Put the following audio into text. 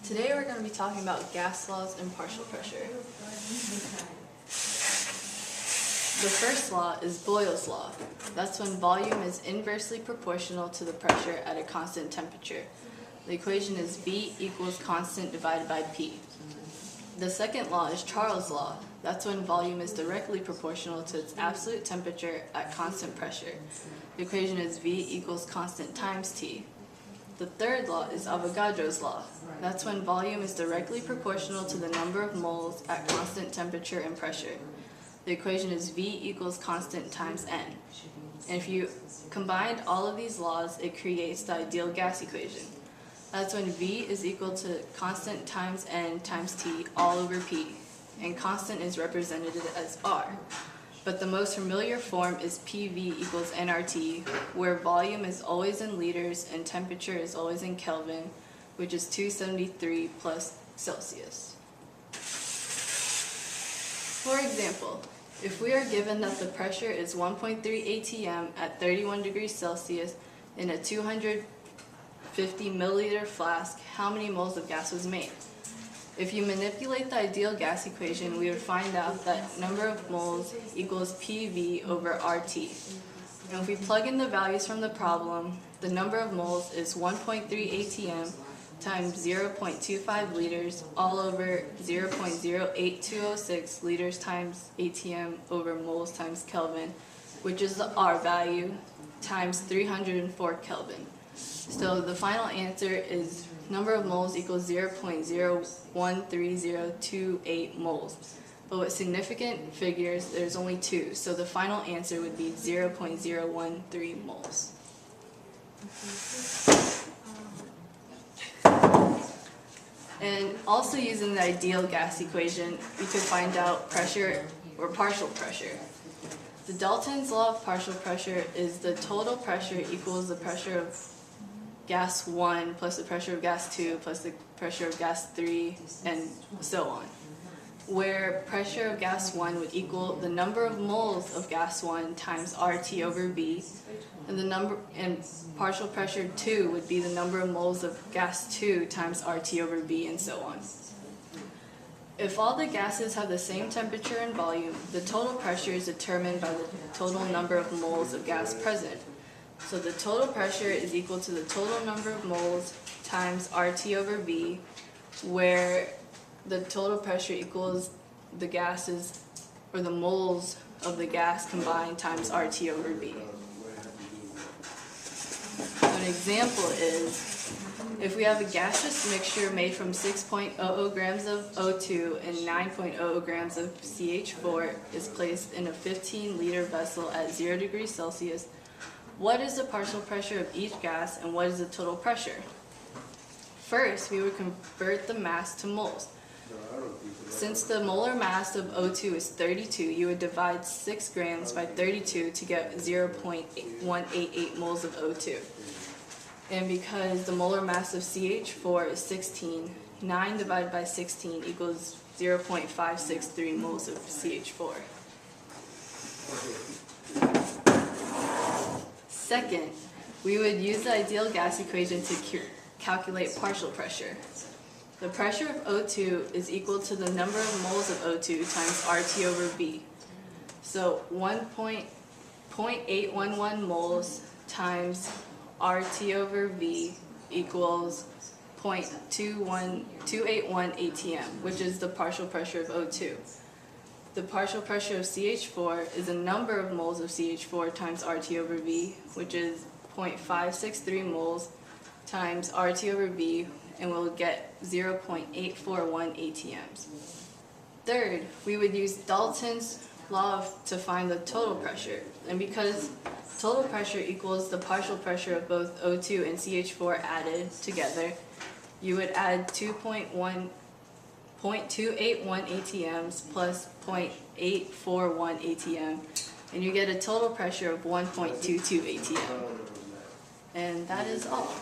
Today we're going to be talking about gas laws and partial pressure. The first law is Boyle's law. That's when volume is inversely proportional to the pressure at a constant temperature. The equation is V equals constant divided by P. The second law is Charles' law. That's when volume is directly proportional to its absolute temperature at constant pressure. The equation is V equals constant times T. The third law is Avogadro's law. That's when volume is directly proportional to the number of moles at constant temperature and pressure. The equation is V equals constant times N. And if you combine all of these laws, it creates the ideal gas equation. That's when V is equal to constant times N times T all over P, and constant is represented as R. But the most familiar form is PV equals nRT, where volume is always in liters and temperature is always in Kelvin, which is 273 plus Celsius. For example, if we are given that the pressure is 1.3 atm at 31 degrees Celsius in a 250 milliliter flask, how many moles of gas was made? If you manipulate the ideal gas equation, we would find out that number of moles equals PV over RT. And if we plug in the values from the problem, the number of moles is 1.3 atm times 0.25 liters all over 0.08206 liters times atm over moles times Kelvin, which is the R value, times 304 Kelvin. So the final answer is number of moles equals 0.013028 moles. But with significant figures, there's only two, so the final answer would be 0.013 moles. And also using the ideal gas equation, we could find out pressure or partial pressure. The Dalton's law of partial pressure is the total pressure equals the pressure of gas 1 plus the pressure of gas 2 plus the pressure of gas 3 and so on, where pressure of gas 1 would equal the number of moles of gas 1 times RT over V, and partial pressure 2 would be the number of moles of gas 2 times RT over V and so on. If all the gases have the same temperature and volume, the total pressure is determined by the total number of moles of gas present. So the total pressure is equal to the total number of moles times RT over V, where the total pressure equals the gases, or the moles of the gas combined times RT over V. An example is, if we have a gaseous mixture made from 6.00 grams of O2 and 9.00 grams of CH4 is placed in a 15-liter vessel at 0 degrees Celsius, what is the partial pressure of each gas and what is the total pressure? First, we would convert the mass to moles. Since the molar mass of O2 is 32, you would divide 6 grams by 32 to get 0.188 moles of O2. And because the molar mass of CH4 is 16, 9 divided by 16 equals 0.563 moles of CH4. Second, we would use the ideal gas equation to calculate partial pressure. The pressure of O2 is equal to the number of moles of O2 times RT over V. So 1.811 moles times RT over V equals 0.281 atm, which is the partial pressure of O2. The partial pressure of CH4 is the number of moles of CH4 times RT over V, which is 0.563 moles times RT over V, and we'll get 0.841 atms. Third, we would use Dalton's law to find the total pressure. And because total pressure equals the partial pressure of both O2 and CH4 added together, you would add 0.281 atms plus 0.841 atm, and you get a total pressure of 1.22 atm. And that is all.